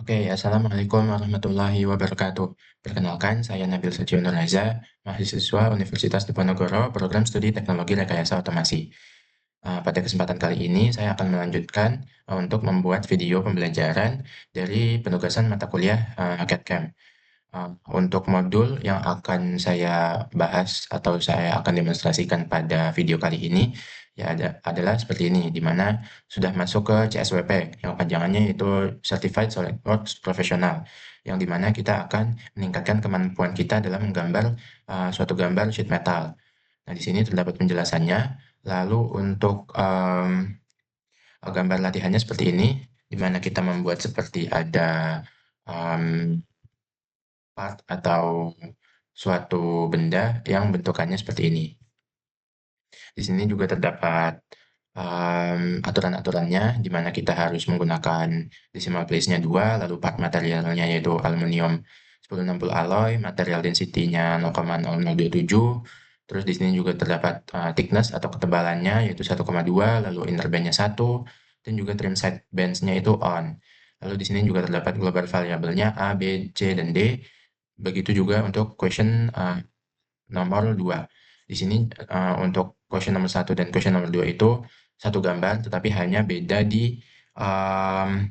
Oke, Assalamualaikum warahmatullahi wabarakatuh. Perkenalkan, saya Nabil Suciono Reza, mahasiswa Universitas Diponegoro, program studi Teknologi Rekayasa Otomasi. Pada kesempatan kali ini, saya akan melanjutkan untuk membuat video pembelajaran dari penugasan mata kuliah CAD-CAM. Untuk modul yang akan saya bahas atau saya akan demonstrasikan pada video kali ini ya adalah seperti ini, di mana sudah masuk ke CSWP yang panjangannya yaitu Certified SolidWorks Professional, yang di mana kita akan meningkatkan kemampuan kita dalam menggambar suatu gambar sheet metal. Nah, di sini terdapat penjelasannya. Lalu untuk gambar latihannya seperti ini, di mana kita membuat seperti ada em, part atau suatu benda yang bentukannya seperti ini. Di sini juga terdapat aturan-aturannya, di mana kita harus menggunakan decimal place-nya 2, lalu part materialnya yaitu aluminium 1060 alloy, material density-nya 0,0027, terus di sini juga terdapat thickness atau ketebalannya yaitu 1,2, lalu inner band-nya 1, dan juga trim side bands-nya itu on. Lalu di sini juga terdapat global variable-nya A, B, C, dan D. Begitu juga untuk question nomor 2. Di sini untuk question nomor 1 dan question nomor 2 itu satu gambar, tetapi hanya beda di um,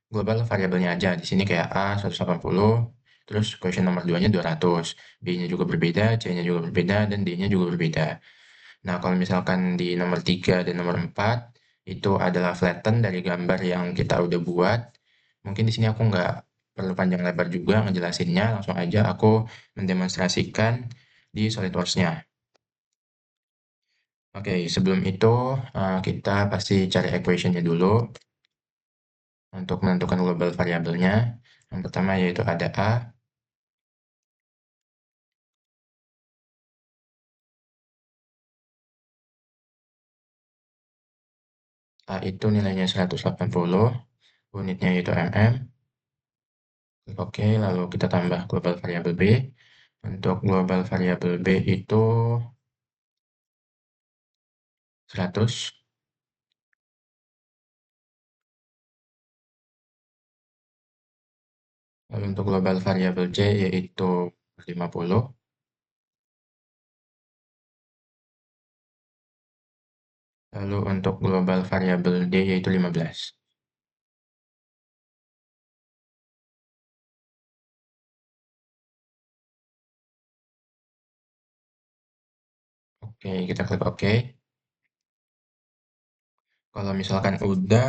global variabelnya aja. Di sini kayak A 180, terus question nomor 2-nya 200, B-nya juga berbeda, C-nya juga berbeda, dan D-nya juga berbeda. Nah, kalau misalkan di nomor 3 dan nomor 4, itu adalah flatten dari gambar yang kita udah buat. Mungkin di sini aku nggak perlu panjang lebar juga ngejelasinnya, langsung aja aku mendemonstrasikan di SolidWorks-nya. Oke, sebelum itu kita pasti cari equation-nya dulu untuk menentukan global variabelnya. Yang pertama yaitu ada A. A itu nilainya 180, unitnya yaitu mm. Oke, lalu kita tambah global variabel B. Untuk global variabel B itu 100. Lalu untuk global variabel C yaitu 50. Lalu untuk global variabel D yaitu 15. Oke, kita klik OK. Kalau misalkan udah,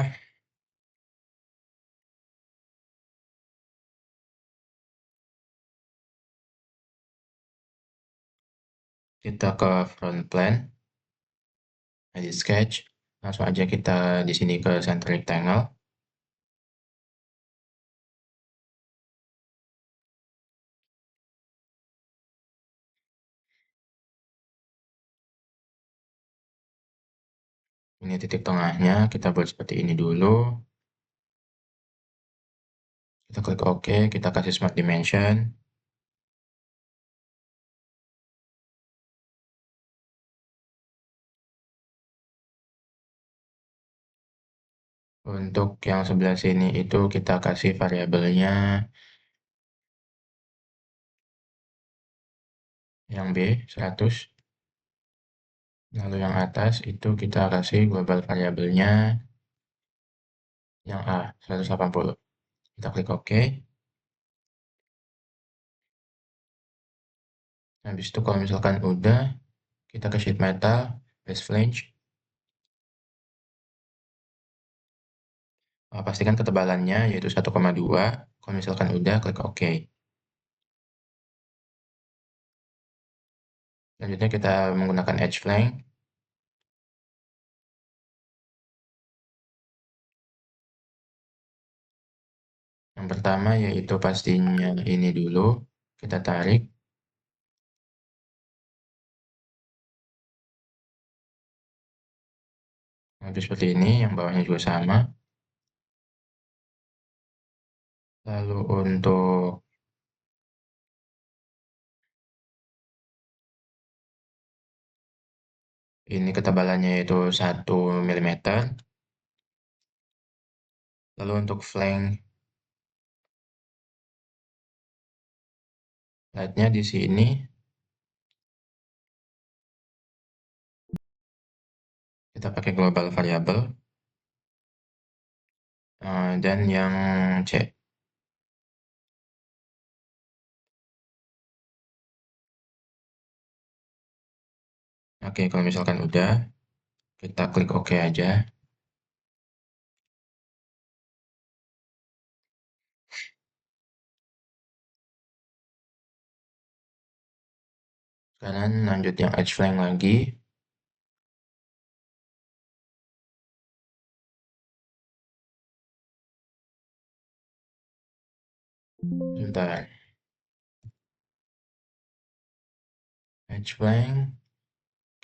kita ke front plan, edit sketch. Langsung aja kita di sini ke center rectangle. Ini titik tengahnya, kita buat seperti ini dulu. Kita klik OK, kita kasih Smart Dimension. Untuk yang sebelah sini itu kita kasih variabelnya yang B, 100. Lalu yang atas itu kita kasih global variabelnya yang A, 180. Kita klik OK. Habis itu kalau misalkan udah, kita ke sheet metal, base flange. Pastikan ketebalannya yaitu 1,2. Kalau misalkan udah, klik OK. Selanjutnya kita menggunakan edge flange. Yang pertama yaitu pastinya ini dulu, kita tarik. Habis seperti ini, yang bawahnya juga sama. Lalu untuk ini ketebalannya yaitu 1 mm. Lalu untuk flank Lightnya di sini kita pakai global variable, dan yang C. Oke, kalau misalkan udah, kita klik OK aja. Sekarang lanjut yang H-Flank lagi. Sebentar. H-Flank,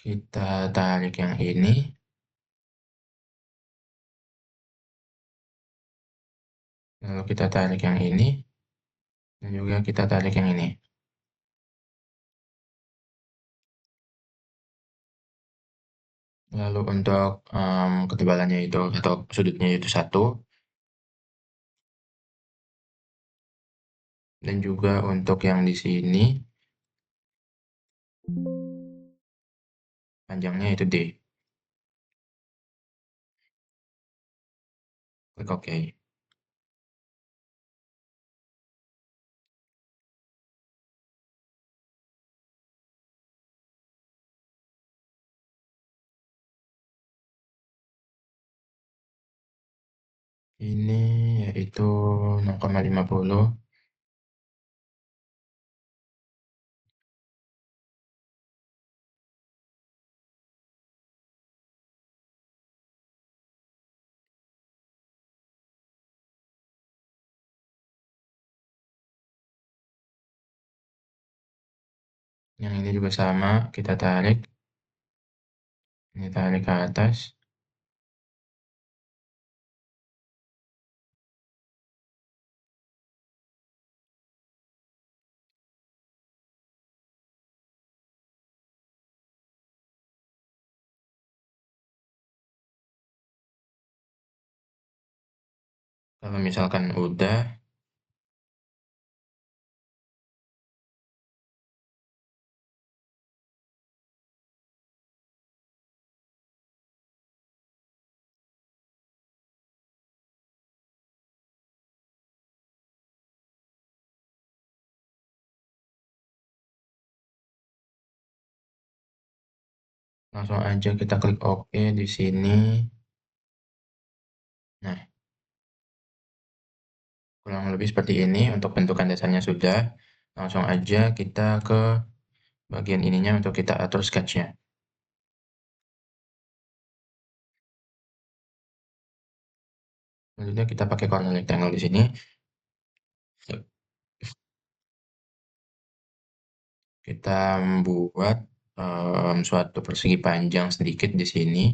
kita tarik yang ini. Lalu kita tarik yang ini. Dan juga kita tarik yang ini. Lalu untuk ketebalannya itu atau sudutnya itu 1. Dan juga untuk yang di sini panjangnya itu D. Klik OK. Ini yaitu 0,50. Yang ini juga sama, kita tarik. Ini tarik ke atas. Kalau misalkan udah, langsung aja kita klik OK di sini. Nah, kurang lebih seperti ini untuk bentukan dasarnya sudah. Langsung aja kita ke bagian ininya untuk kita atur sketchnya. Selanjutnya kita pakai corner rectangle di sini. Kita membuat suatu persegi panjang sedikit di sini.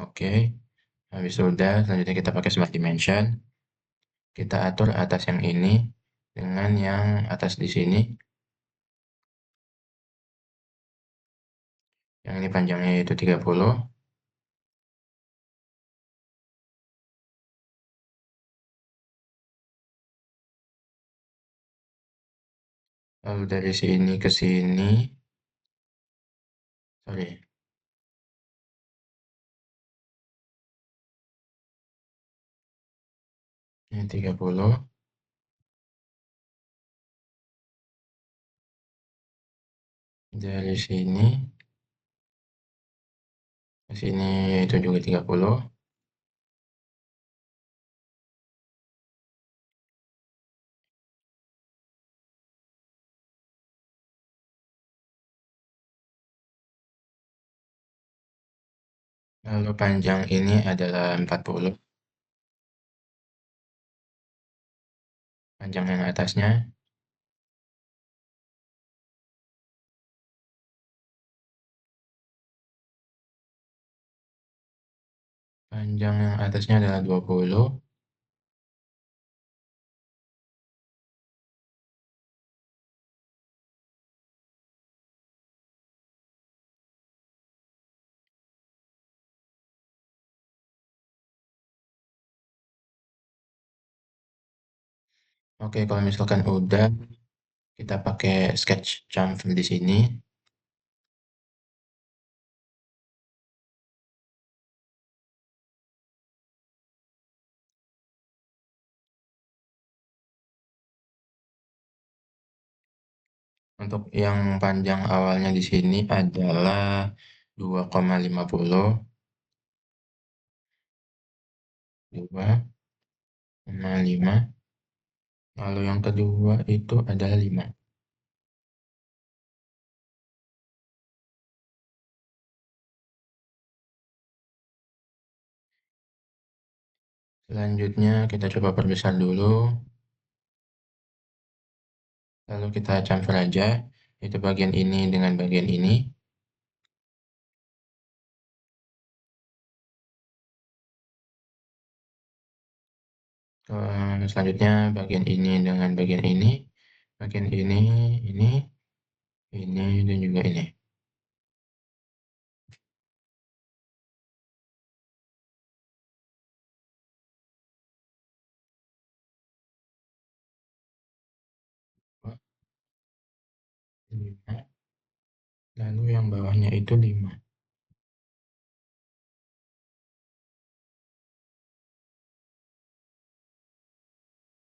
Oke, habis sudah, selanjutnya kita pakai smart dimension. Kita atur atas yang ini dengan yang atas di sini. Yang ini panjangnya itu 30. Lalu dari sini ke sini, sorry, ini 30. Dari sini ke sini itu juga 30. Lalu panjang ini adalah 40. Panjang yang atasnya. Panjang yang atasnya adalah 20. Oke, kalau misalkan udah, kita pakai sketch chamfer di sini. Untuk yang panjang awalnya di sini adalah 2,50, 2,5, lalu yang kedua itu adalah 5. Selanjutnya kita coba perbesar dulu, lalu kita chamfer aja, itu bagian ini dengan bagian ini. Selanjutnya bagian ini dengan bagian ini, bagian ini, dan juga ini. Dua, 5, lalu yang bawahnya itu 5.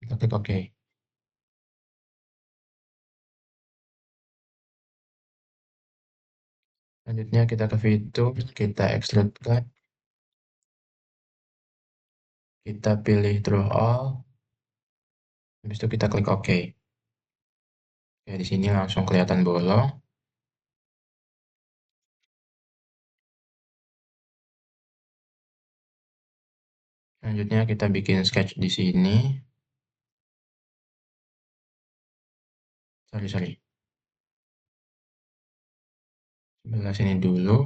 Kita klik OK. Selanjutnya kita ke fitur, kita extrude cut, kita pilih draw all, habis itu kita klik OK. Oke, di sini langsung kelihatan bolong. Selanjutnya kita bikin sketch di sini. Sorry. Sebelah sini dulu.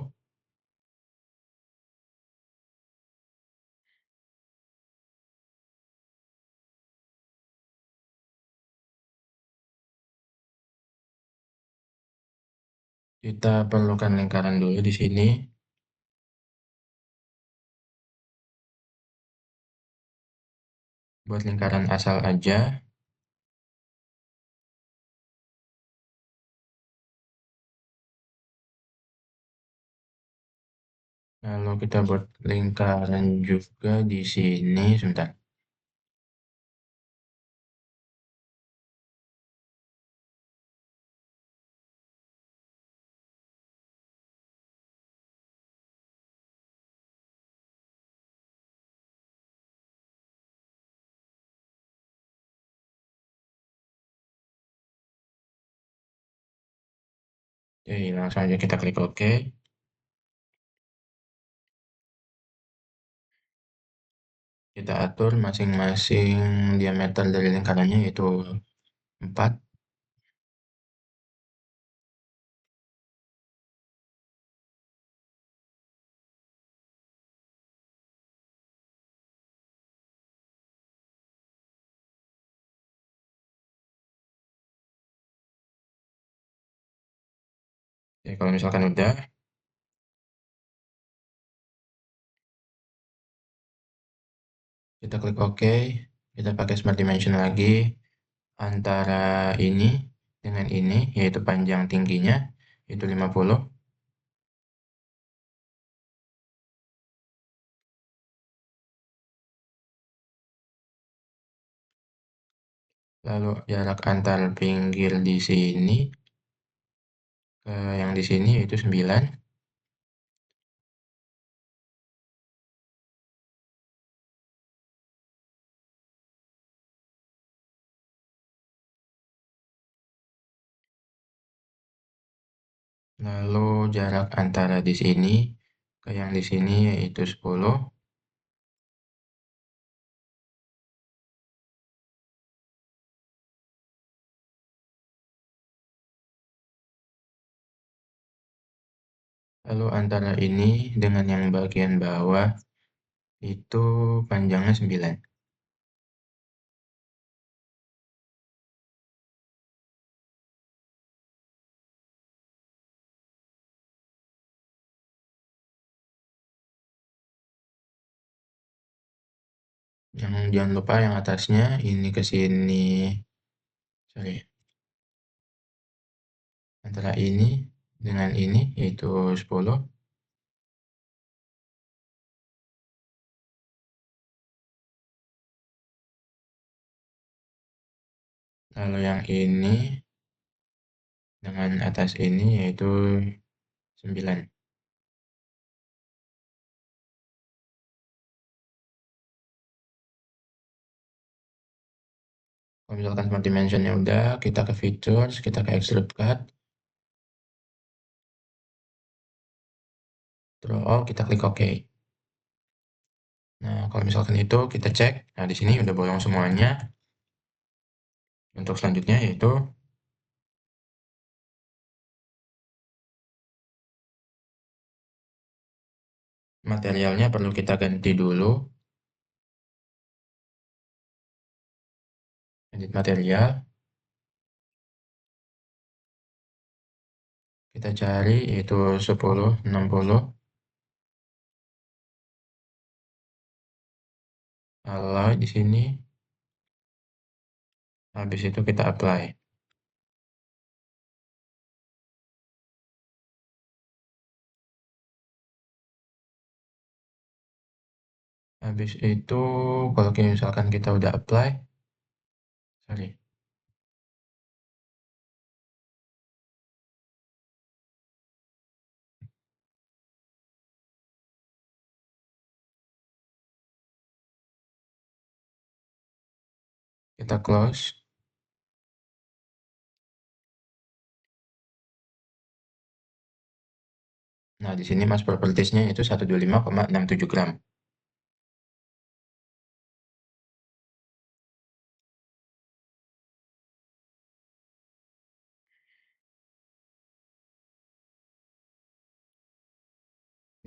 Kita perlukan lingkaran dulu di sini. Buat lingkaran asal aja. Lalu kita buat lingkaran juga di sini. Sebentar. Oke, langsung aja kita klik OK. Kita atur masing-masing diameter dari lingkarannya yaitu 4. Oke, kalau misalkan udah, kita klik OK. Kita pakai Smart Dimension lagi. Antara ini dengan ini, yaitu panjang tingginya, itu 50. Lalu jarak antar pinggir di sini ke yang di sini yaitu 9. Lalu jarak antara di sini ke yang di sini yaitu 10. Lalu antara ini dengan yang bagian bawah itu panjangnya 9. Yang jangan lupa yang atasnya ini ke sini, sorry, antara ini dengan ini yaitu 10. Lalu yang ini dengan atas ini yaitu 9. Kalau misalkan smart dimensionnya udah, kita ke features, kita ke extrude cut, draw all, kita klik OK. Nah, kalau misalkan itu kita cek, nah di sini udah bolong semuanya. Untuk selanjutnya yaitu materialnya perlu kita ganti dulu. Edit material, kita cari yaitu 10, 60. Alloy di sini. Habis itu kita apply. Habis itu kalau misalkan kita udah apply, sorry, kita close. Nah, di sini mass properties-nya itu 125,67 gram.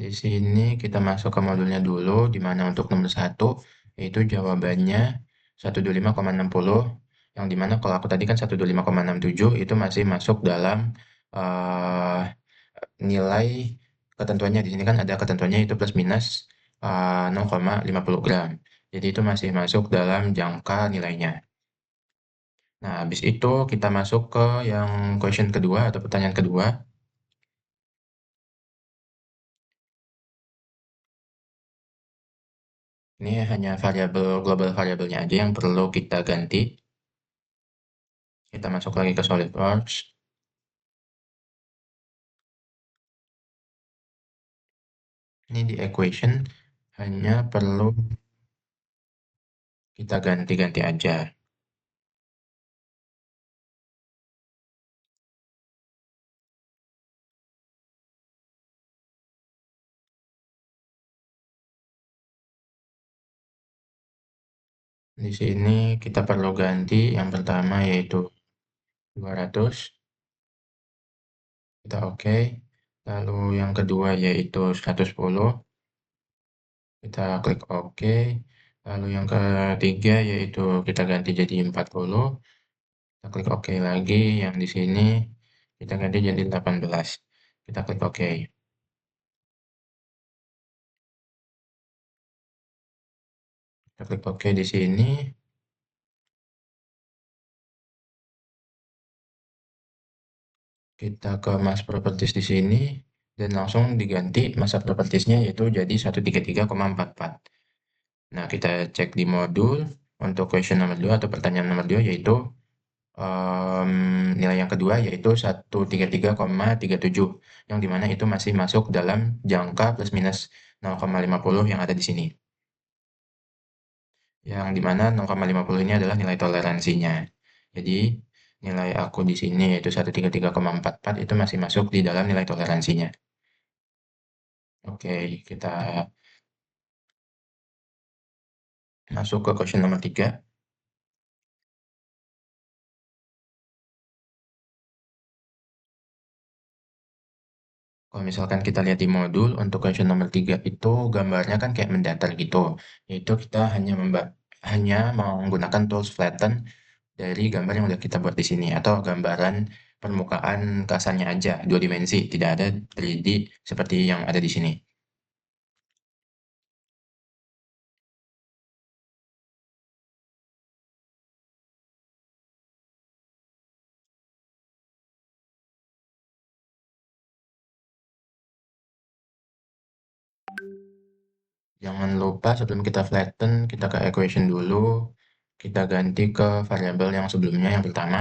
Di sini kita masuk ke modulnya dulu, di mana untuk nomor 1 yaitu jawabannya 125,60, yang dimana kalau aku tadi kan 125,67 itu masih masuk dalam uh, nilai ketentuannya. Di sini kan ada ketentuannya itu plus minus 0,50 gram. Jadi itu masih masuk dalam jangka nilainya. Nah, habis itu kita masuk ke yang question kedua atau pertanyaan kedua. Ini hanya variabel global variabelnya aja yang perlu kita ganti. Kita masuk lagi ke SolidWorks. Ini di equation hanya perlu kita ganti-ganti aja. Di sini kita perlu ganti yang pertama yaitu 200. Kita oke. Lalu yang kedua yaitu 110. Kita klik oke. Lalu yang ketiga yaitu kita ganti jadi 40. Kita klik oke lagi. Yang di sini kita ganti jadi 18. Kita klik oke. Kita klik oke di sini. Kita ke mass properties di sini dan langsung diganti masa propertiesnya yaitu jadi 133,44. Nah, kita cek di modul untuk question nomor 2 atau pertanyaan nomor 2 yaitu nilai yang kedua yaitu 133,37, yang dimana itu masih masuk dalam jangka plus minus 0,50 yang ada di sini. Yang dimana 0,50 ini adalah nilai toleransinya. Jadi nilai aku di sini yaitu 133,44 itu masih masuk di dalam nilai toleransinya. Oke, kita masuk ke question nomor 3. Kalau misalkan kita lihat di modul untuk question nomor 3 itu gambarnya kan kayak mendatar gitu. Yaitu kita hanya menggunakan tools flatten dari gambar yang udah kita buat di sini atau gambaran permukaan kasarnya aja, 2 dimensi, tidak ada 3D seperti yang ada di sini. Jangan lupa sebelum kita flatten, kita ke equation dulu. Kita ganti ke variabel yang sebelumnya, yang pertama,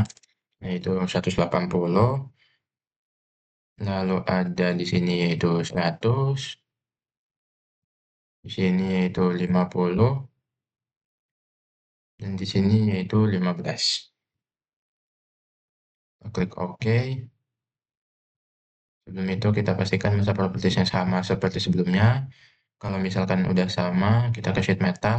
yaitu 180. Lalu ada di sini yaitu 100. Di sini yaitu 50. Dan di sini yaitu 15. Kita klik OK. Sebelum itu kita pastikan masa propertiesnya sama seperti sebelumnya. Kalau misalkan udah sama, kita ke sheet metal.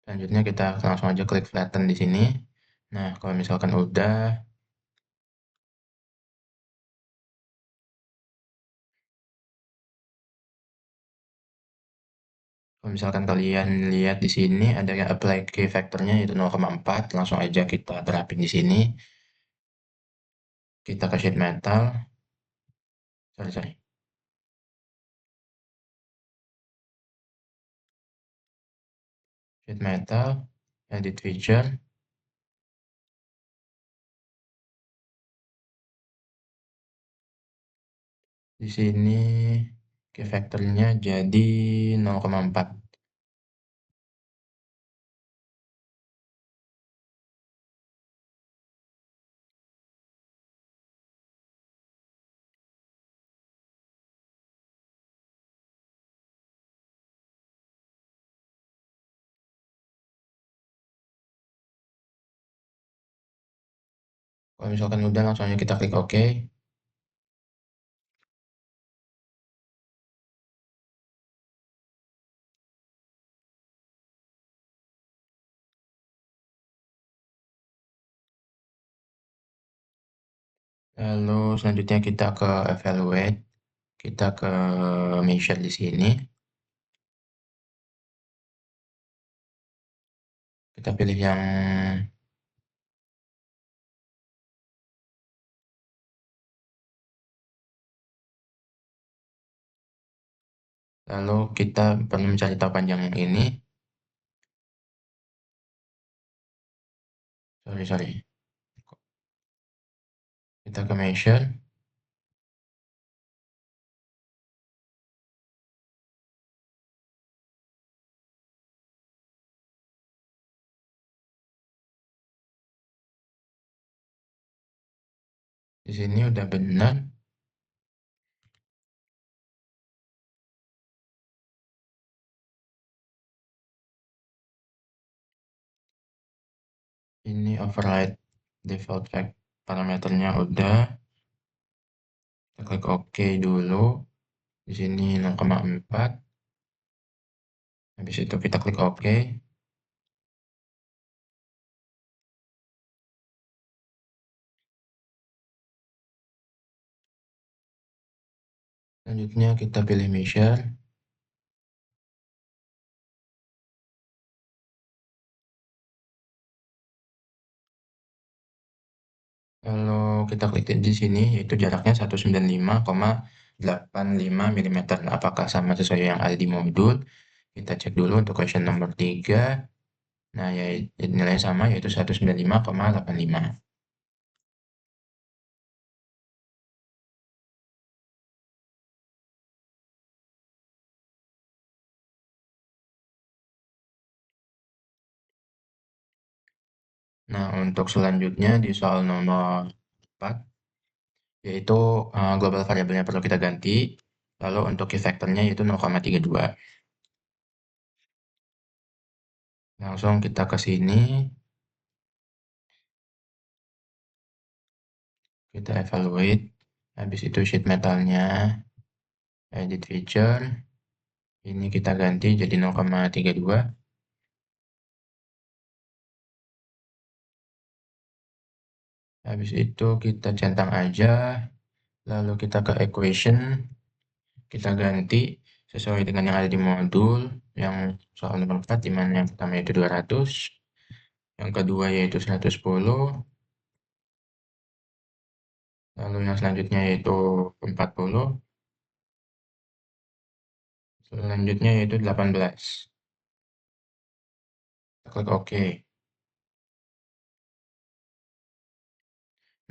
Selanjutnya kita langsung aja klik flatten di sini. Nah, kalau misalkan udah, kalau misalkan kalian lihat di sini ada yang apply key factornya yaitu 0,4, langsung aja kita terapin di sini. Kita ke sheet metal. Sorry. Sheet metal, edit feature. Di sini key factornya jadi 0,4. Kalau misalkan udah, langsung aja kita klik OK. Lalu selanjutnya kita ke evaluate. Kita ke measure di sini. Kita pilih yang lalu kita perlu mencari tahu panjang yang ini. Sorry. Kita ke measure. Di sini udah benar. Ini override default fact parameternya udah. Kita klik OK dulu. Di sini 0,4. Habis itu kita klik OK. Selanjutnya kita pilih measure. Kalau kita klik di sini, yaitu jaraknya 195,85 mm. Apakah sama sesuai yang ada di modul? Kita cek dulu untuk question nomor 3. Nah, ya, nilainya sama, yaitu 195,85. Nah, untuk selanjutnya di soal nomor 4, yaitu global variabelnya perlu kita ganti. Lalu untuk key factornya yaitu 0,32. Langsung kita ke sini, kita evaluate. Habis itu sheet metalnya, edit feature. Ini kita ganti jadi 0,32. Habis itu kita centang aja. Lalu kita ke equation. Kita ganti sesuai dengan yang ada di modul. Yang soal nomor 4, di mana yang pertama yaitu 200. Yang kedua yaitu 110. Lalu yang selanjutnya yaitu 40. Selanjutnya yaitu 18. Kita klik OK.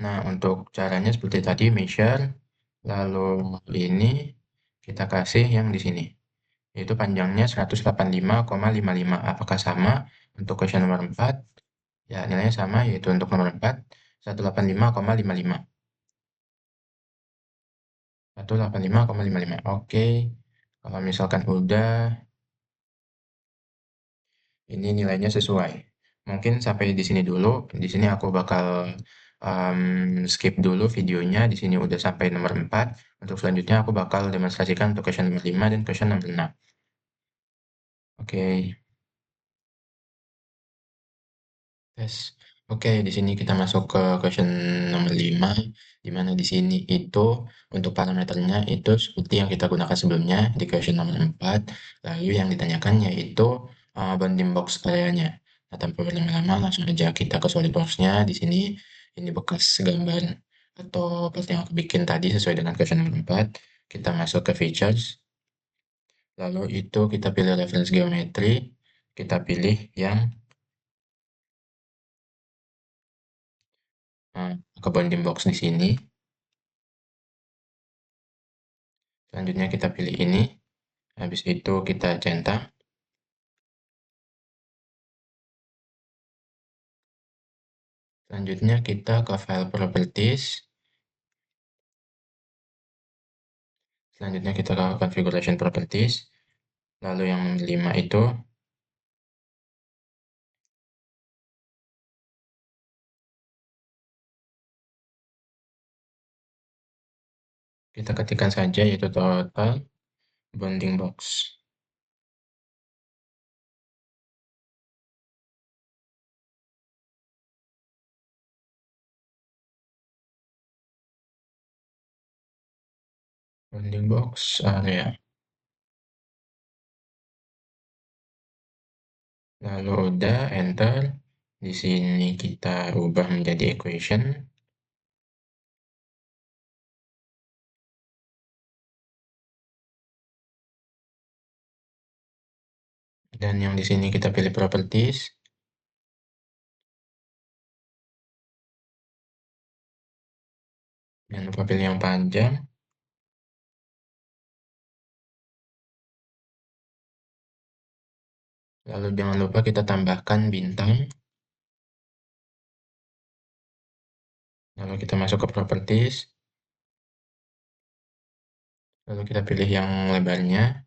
Nah, untuk caranya seperti tadi, measure, lalu ini kita kasih yang di sini, yaitu panjangnya 185,55. Apakah sama untuk question nomor 4? Ya, nilainya sama, yaitu untuk nomor 4, 185,55. 185,55. Oke, kalau misalkan udah, ini nilainya sesuai. Mungkin sampai di sini dulu. Di sini aku bakal skip dulu videonya. Di sini udah sampai nomor 4. Untuk selanjutnya aku bakal demonstrasikan untuk question nomor 5 dan question nomor 6. Oke, tes. Oke, di sini kita masuk ke question nomor 5, di mana di sini itu untuk parameternya itu seperti yang kita gunakan sebelumnya di question nomor 4. Lalu yang ditanyakan yaitu bounding box areanya. Nah, tanpa berlama-lama langsung aja kita ke SolidWorks-nya. Di sini ini bekas gambar atau part yang aku bikin tadi sesuai dengan question nomor 4. Kita masuk ke features. Lalu itu kita pilih reference geometry. Kita pilih yang ke bounding box di sini. Selanjutnya kita pilih ini. Habis itu kita centang. Selanjutnya kita ke file properties. Selanjutnya kita ke configuration properties. Lalu yang 5 itu kita ketikkan saja yaitu total bounding box. Bounding box area. Lalu udah enter. Di sini kita ubah menjadi equation. Dan yang di sini kita pilih properties. Jangan lupa pilih yang panjang. Lalu jangan lupa kita tambahkan bintang. Lalu kita masuk ke properties. Lalu kita pilih yang lebarnya.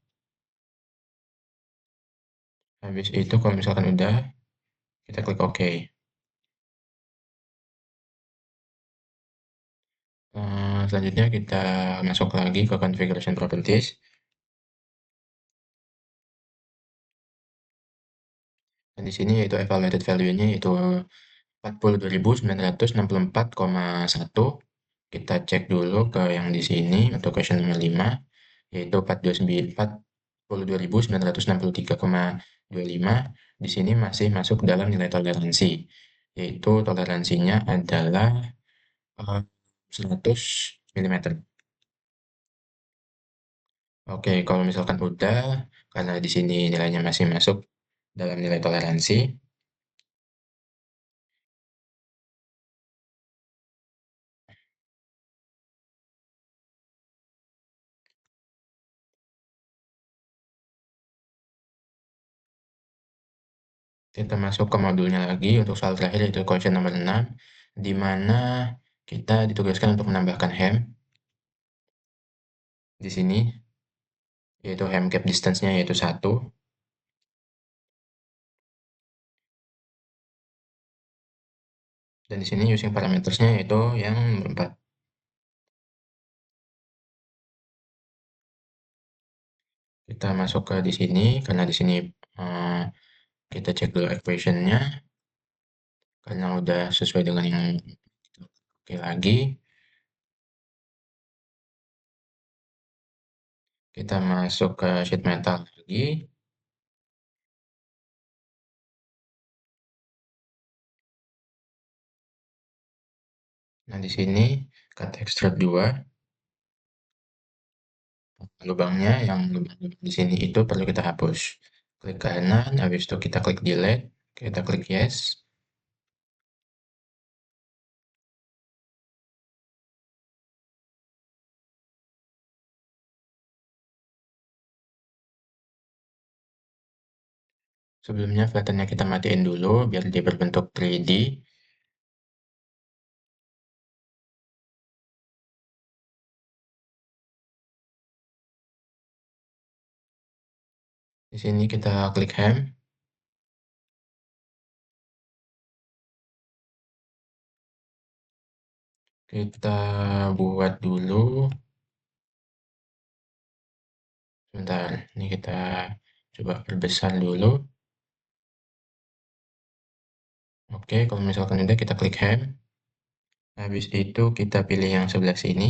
Habis itu kalau misalkan udah, kita klik OK. Selanjutnya kita masuk lagi ke configuration properties. Dan di sini yaitu evaluated value-nya yaitu 42.964,1. Kita cek dulu ke yang di sini untuk question nomor 5 yaitu 42.963,25. Di sini masih masuk dalam nilai toleransi, yaitu toleransinya adalah 100 mm. Oke, kalau misalkan udah, karena di sini nilainya masih masuk dalam nilai toleransi, kita masuk ke modulnya lagi untuk soal terakhir yaitu question nomor 6, di mana kita ditugaskan untuk menambahkan hem di sini, yaitu hem gap distance-nya yaitu 1. Dan di sini using parametersnya yaitu yang nomor 4. Kita masuk ke di sini, karena di sini kita cek dulu equation-nya, karena udah sesuai dengan yang oke lagi. Kita masuk ke sheet metal lagi. Nah, di sini cut extrude 2. lubangnya yang lubang di sini itu perlu kita hapus. Klik kanan, habis itu kita klik delete, kita klik yes. Sebelumnya flattennya kita matiin dulu biar dia berbentuk 3D. Di sini kita klik hem. Kita buat dulu. Sebentar, ini kita coba perbesar dulu. Oke, kalau misalkan udah kita klik hem. Habis itu kita pilih yang sebelah sini.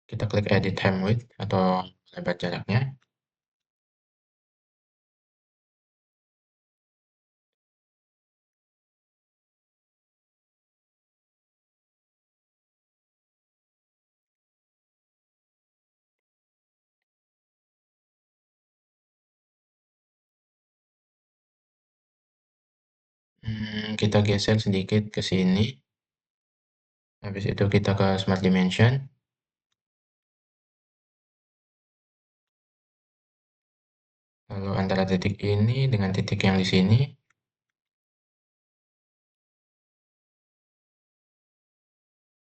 Kita klik edit hem width atau lebar jaraknya. Kita geser sedikit ke sini. Habis itu kita ke Smart Dimension. Lalu antara titik ini dengan titik yang di sini,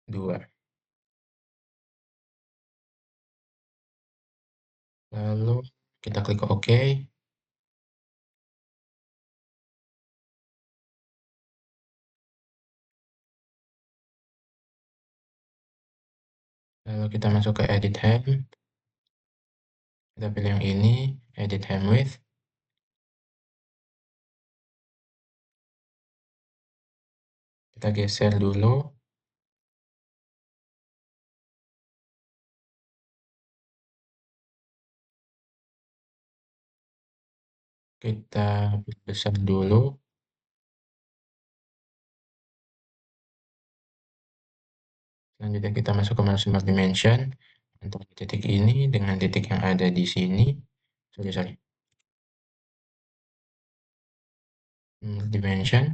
2. Lalu kita klik OK. Lalu kita masuk ke Edit Hem. Kita pilih yang ini, Edit Hem Width. Kita geser dulu. Kita besar dulu. Selanjutnya kita masuk ke Smart Dimension. Untuk titik ini dengan titik yang ada di sini. Sorry. Dimension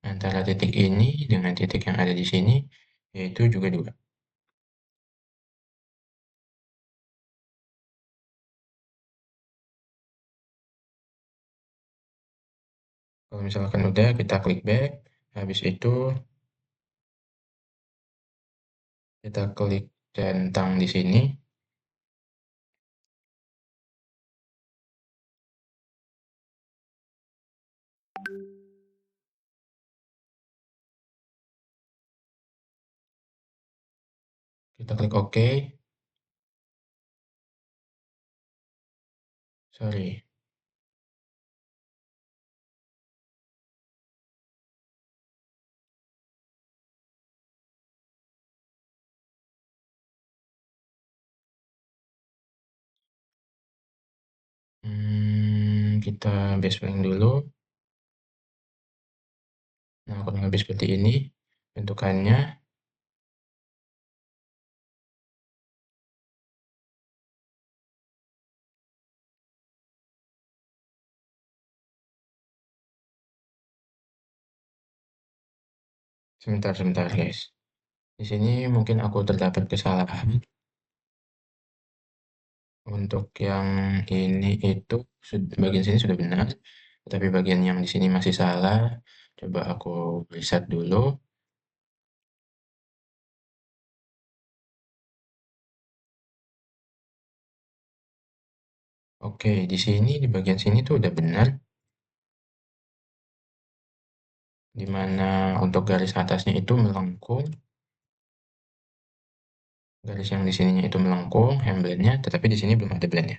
antara titik ini dengan titik yang ada di sini, yaitu juga 2. Kalau misalkan udah, kita klik back. Habis itu kita klik centang di sini. Kita klik OK. Sorry. Kita base paling dulu. Nah, kurang lebih seperti ini bentukannya. Sebentar guys. Di sini mungkin aku terdapat kesalahan. Untuk yang ini itu bagian sini sudah benar, tapi bagian yang di sini masih salah. Coba aku reset dulu. Oke, di sini di bagian sini tuh udah benar. Di mana untuk garis atasnya itu melengkung. Garis yang di sininya itu melengkung, hem blendnya, tetapi di sini belum ada blendnya.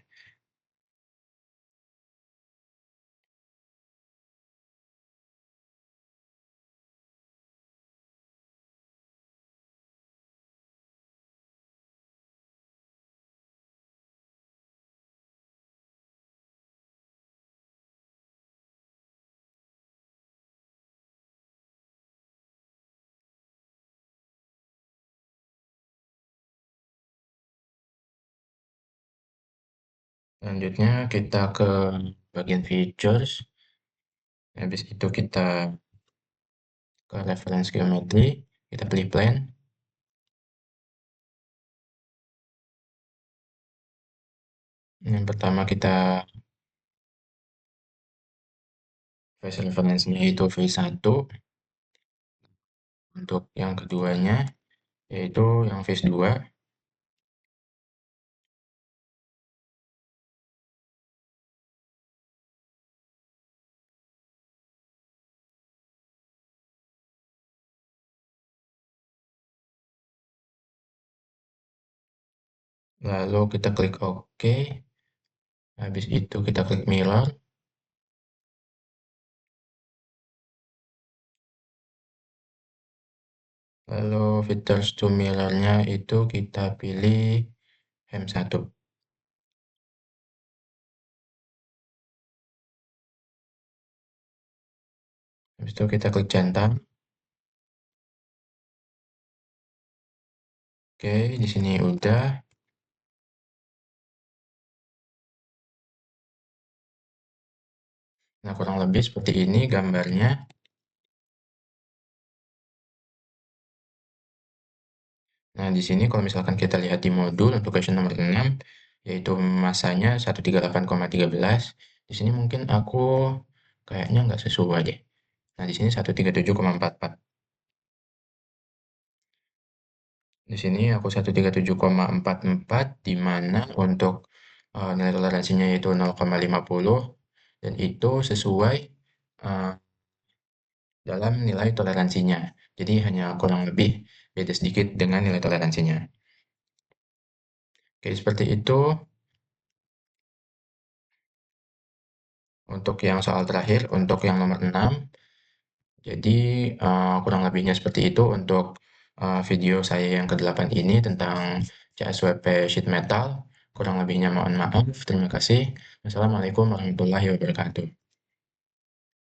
Selanjutnya kita ke bagian features. Habis itu kita ke reference geometry, kita pilih plane. Yang pertama kita face reference-nya itu V1. Untuk yang keduanya yaitu yang face 2. Lalu kita klik OK. Habis itu kita klik mirror. Lalu features to mirror-nya itu kita pilih M1. Habis itu kita klik centang. Oke, di sini udah. Nah, kurang lebih seperti ini gambarnya. Nah, di sini kalau misalkan kita lihat di modul untuk question nomor 6, yaitu masanya 138,13. Di sini mungkin aku kayaknya nggak sesuai deh. Nah, di sini 137,44. Di sini aku 137,44, di mana untuk nilai toleransinya yaitu 0,50 dan itu sesuai eh, dalam nilai toleransinya. Jadi hanya kurang lebih beda sedikit dengan nilai toleransinya. Oke, seperti itu untuk yang soal terakhir, untuk yang nomor 6. Jadi kurang lebihnya seperti itu untuk video saya yang ke-8 ini tentang CSWP Sheet Metal. Kurang lebihnya mohon maaf. Terima kasih. Wassalamualaikum warahmatullahi wabarakatuh.